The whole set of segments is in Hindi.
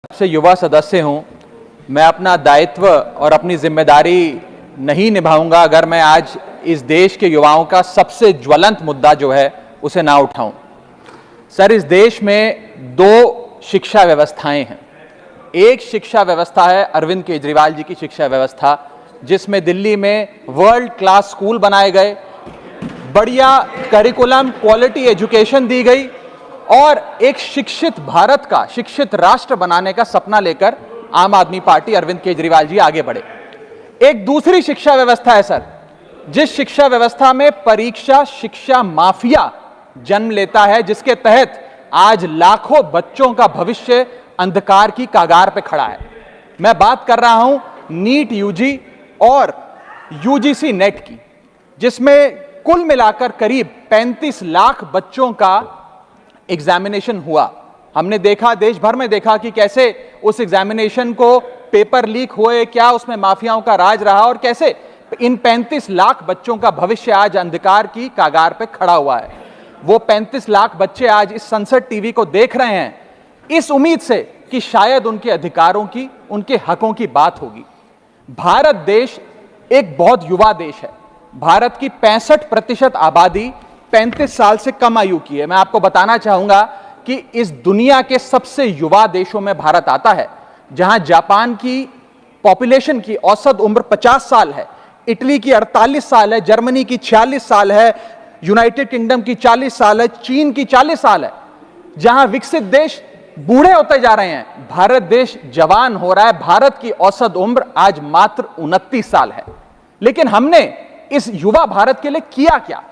से युवा सदस्य हूं, मैं अपना दायित्व और अपनी जिम्मेदारी नहीं निभाऊंगा अगर मैं आज इस देश के युवाओं का सबसे ज्वलंत मुद्दा जो है उसे ना उठाऊं। सर, इस देश में दो शिक्षा व्यवस्थाएं हैं। एक शिक्षा व्यवस्था है अरविंद केजरीवाल जी की शिक्षा व्यवस्था, जिसमें दिल्ली में वर्ल्ड क्लास स्कूल बनाए गए, बढ़िया करिकुलम, क्वालिटी एजुकेशन दी गई और एक शिक्षित भारत का, शिक्षित राष्ट्र बनाने का सपना लेकर आम आदमी पार्टी, अरविंद केजरीवाल जी आगे बढ़े। एक दूसरी शिक्षा व्यवस्था है सर, जिस शिक्षा व्यवस्था में परीक्षा शिक्षा माफिया जन्म लेता है, जिसके तहत आज लाखों बच्चों का भविष्य अंधकार की कगार पे खड़ा है। मैं बात कर रहा हूं नीट यूजी और यूजीसी नेट की, जिसमें कुल मिलाकर करीब 35 लाख बच्चों का एग्जामिनेशन हुआ। हमने देखा, देश भर में देखा कि कैसे उस एग्जामिनेशन को पेपर लीक हुए, क्या उसमें माफियाओं का राज रहा और कैसे इन 35 लाख बच्चों का भविष्य आज अंधकार की कगार पे खड़ा हुआ है। वो 35 लाख बच्चे आज इस संसद टीवी को देख रहे हैं इस उम्मीद से कि शायद उनके अधिकारों की, उनके हकों की बात होगी। भारत देश एक बहुत युवा देश है। भारत की 65% आबादी 35 साल से कम आयु की है। मैं आपको बताना चाहूंगा कि इस दुनिया के सबसे युवा देशों में भारत आता है, जहां जापान की पॉपुलेशन की औसत उम्र 50 साल है, इटली की 48 साल है, जर्मनी की 46 साल है, यूनाइटेड किंगडम की 40 साल है, चीन की 40 साल है। जहां विकसित देश बूढ़े होते जा रहे हैं, भारत देश जवान हो रहा है। भारत की औसत उम्र आज मात्र 29 साल है। लेकिन हमने इस युवा भारत के लिए किया क्या?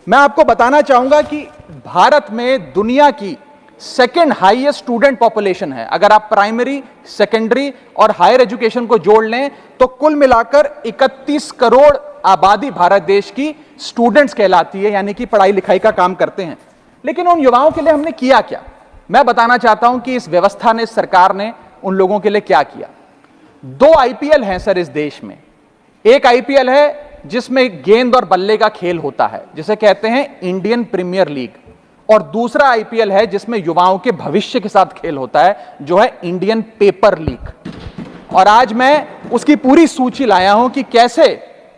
मैं आपको बताना चाहूंगा कि भारत में दुनिया की सेकेंड हाईएस्ट स्टूडेंट पॉपुलेशन है। अगर आप प्राइमरी, सेकेंडरी और हायर एजुकेशन को जोड़ लें तो कुल मिलाकर 31 करोड़ आबादी भारत देश की स्टूडेंट्स कहलाती है, यानी कि पढ़ाई लिखाई का काम करते हैं। लेकिन उन युवाओं के लिए हमने किया क्या? मैं बताना चाहता हूं कि इस व्यवस्था ने, सरकार ने उन लोगों के लिए क्या किया। 2 आईपीएल हैं सर इस देश में। एक आईपीएल है जिसमें गेंद और बल्ले का खेल होता है, जिसे कहते हैं इंडियन प्रीमियर लीग, और दूसरा आईपीएल है जिसमें युवाओं के भविष्य के साथ खेल होता है, जो है इंडियन पेपर लीग। और आज मैं उसकी पूरी सूची लाया हूं कि कैसे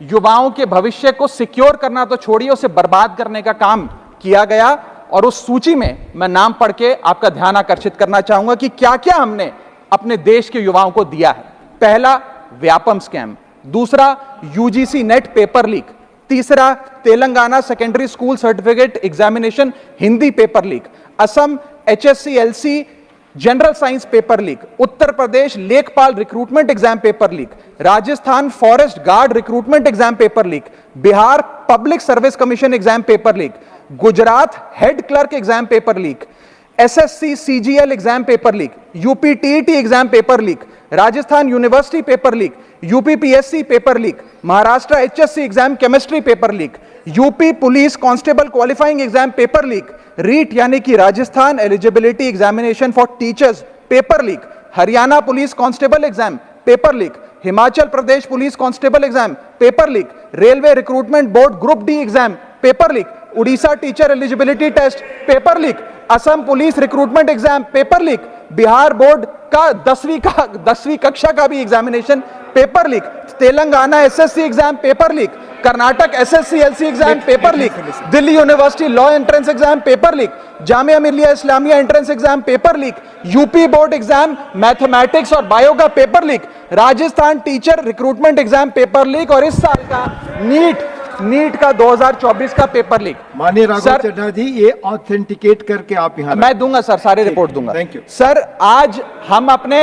युवाओं के भविष्य को सिक्योर करना तो छोड़िए, उसे बर्बाद करने का काम किया गया। और उस सूची में मैं नाम पढ़ के आपका ध्यान आकर्षित करना चाहूंगा कि क्या क्या हमने अपने देश के युवाओं को दिया है। पहला, व्यापम स्कैम। दूसरा, यूजीसी नेट पेपर लीक। तीसरा, Telangana secondary school certificate examination Hindi paper leak. Assam HSC LC general science paper leak. Uttar Pradesh Lekhpal recruitment exam paper leak. Rajasthan forest guard recruitment exam paper leak. Bihar public service commission exam paper leak. Gujarat head clerk exam paper leak. SSC CGL exam paper leak. UP TET exam paper leak. Rajasthan university paper leak. UP PSC paper leak. Maharashtra HSC exam chemistry paper leak. UP police constable qualifying exam paper leak. REET यानी कि Rajasthan eligibility examination for teachers paper leak. Haryana police constable exam paper leak. Himachal Pradesh police constable exam paper leak. Railway recruitment board group D exam paper leak. Orissa teacher eligibility test paper leak. Assam police recruitment exam paper leak. Bihar board का 10वीं कक्षा का भी examination paper leak. Telangana SSC exam paper leak. Karnataka SSC LC exam paper leak. Delhi university law entrance exam paper leak. Jamia Millia Islamia entrance exam paper leak. UP board exam mathematics और बायो का paper leak. Rajasthan teacher recruitment exam paper leak. और इस साल का नीट का 2024 का पेपर लीक। माननीय राघव चड्ढा जी, ये ऑथेंटिकेट करके आप यहाँ मैं दूंगा सर, सारी रिपोर्ट दूंगा। Thank you sir. आज हम अपने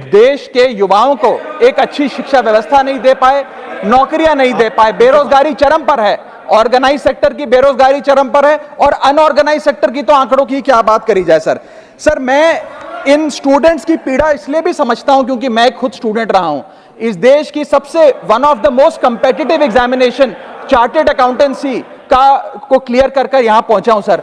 देश के युवाओं को एक अच्छी शिक्षा व्यवस्था नहीं दे पाए, नौकरियां नहीं दे पाए, बेरोजगारी चरम पर है, ऑर्गेनाइज सेक्टर की बेरोजगारी चरम पर है और अनऑर्गेनाइज सेक्टर की तो आंकड़ों की क्या बात करी जाए सर। मैं इन स्टूडेंट्स की पीड़ा इसलिए भी समझता हूं क्योंकि मैं खुद स्टूडेंट रहा हूं। इस देश की सबसे one of the most competitive examination chartered accountancy को क्लियर कर यहां पहुंचा हूं सर।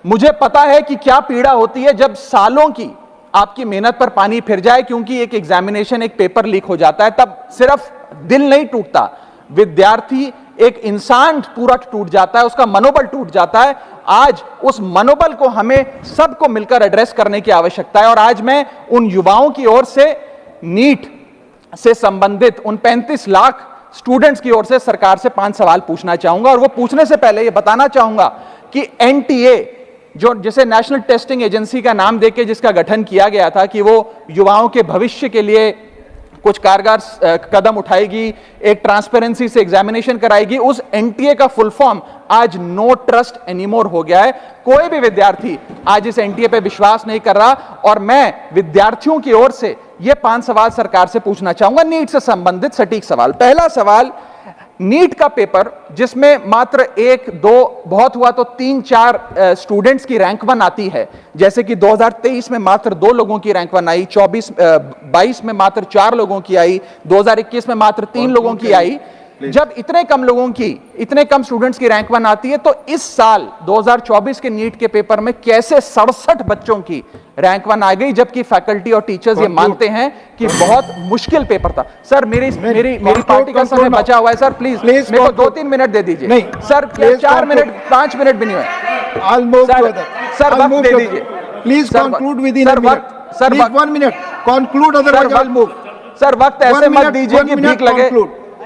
मुझे पता है कि क्या पीड़ा होती है जब सालों की आपकी मेहनत पर पानी फिर जाए, क्योंकि एक एग्जामिनेशन, एक पेपर लीक हो जाता है। तब सिर्फ दिल नहीं टूटता, विद्यार्थी, एक इंसान पूरा टूट जाता है, उसका मनोबल टूट जाता है। आज उस मनोबल को हमें सबको मिलकर एड्रेस करने की आवश्यकता है। और आज मैं उन युवाओं की ओर से नीट से संबंधित उन 35 लाख स्टूडेंट्स की ओर से सरकार से 5 सवाल पूछना चाहूंगा। और वो पूछने से पहले ये बताना चाहूंगा कि एनटीए, जो जिसे नेशनल टेस्टिंग एजेंसी का नाम देके जिसका गठन किया गया था कि वो युवाओं के भविष्य के लिए कुछ कारगर कदम उठाएगी, एक ट्रांसपेरेंसी से एग्जामिनेशन कराएगी, उस एनटीए का फुल फॉर्म आज नो ट्रस्ट एनीमोर हो गया है। कोई भी विद्यार्थी आज इस एनटीए पे विश्वास नहीं कर रहा। और मैं विद्यार्थियों की ओर से ये 5 सवाल सरकार से पूछना चाहूंगा, नीट से संबंधित सटीक सवाल। पहला सवाल, नीट का पेपर जिसमें मात्र 1, 2, बहुत हुआ तो 3, 4 स्टूडेंट्स की रैंक 1 आती है, जैसे कि 2023 में मात्र 2 लोगों की रैंक 1 आई, 22 में मात्र 4 लोगों की आई, 2021 में मात्र 3 लोगों की आई। जब इतने कम स्टूडेंट्स की रैंक 1 आती है, तो इस साल 2024 के नीट के पेपर में कैसे 67 बच्चों की रैंक 1 आ गई, जबकि फैकल्टी और टीचर्स ये मानते हैं कि बहुत मुश्किल पेपर था। सर मेरी पार्टी का समय बचा हुआ है सर, प्लीज मेरे को 2-3 मिनट दे दीजिए। नहीं सर, 4 मिनट 5 मिनट भी नहीं हुए सर, वक्त दे दीजिए please. Conclude with in a minute sir, 1 minute conclude, otherwise I will move. Sir वक्त ऐसे मत दीजिए कि भीख लगे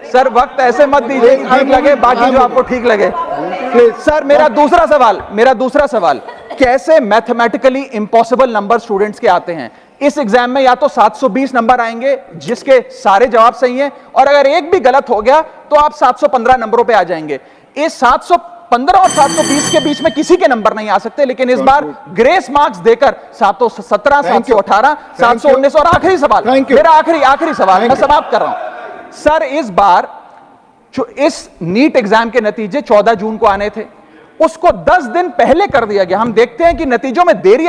सर, वक्त ऐसे मत दीजिए कि ठीक लगे, बाकी जो आपको ठीक लगे। सर मेरा दूसरा सवाल, कैसे मैथमेटिकली इंपॉसिबल नंबर स्टूडेंट्स के आते हैं? इस एग्जाम में या तो 720 नंबर आएंगे जिसके सारे जवाब सही हैं, और अगर एक भी गलत हो गया तो आप 715 नंबरों पे आ जाएंगे। इस 715 और 720 के बीच में किसी के नंबर नहीं आ सकते, लेकिन इस बार ग्रेस मार्क्स देकर 717, 718, 719। और आखिरी सवाल, मेरा आखिरी सवाल, मैं समाप्त कर रहा हूं सर। इस बार जो इस नीट एग्जाम के नतीजे 14 जून को आने थे, उसको 10 दिन पहले कर दिया गया। हम देखते हैं कि नतीजों में देरी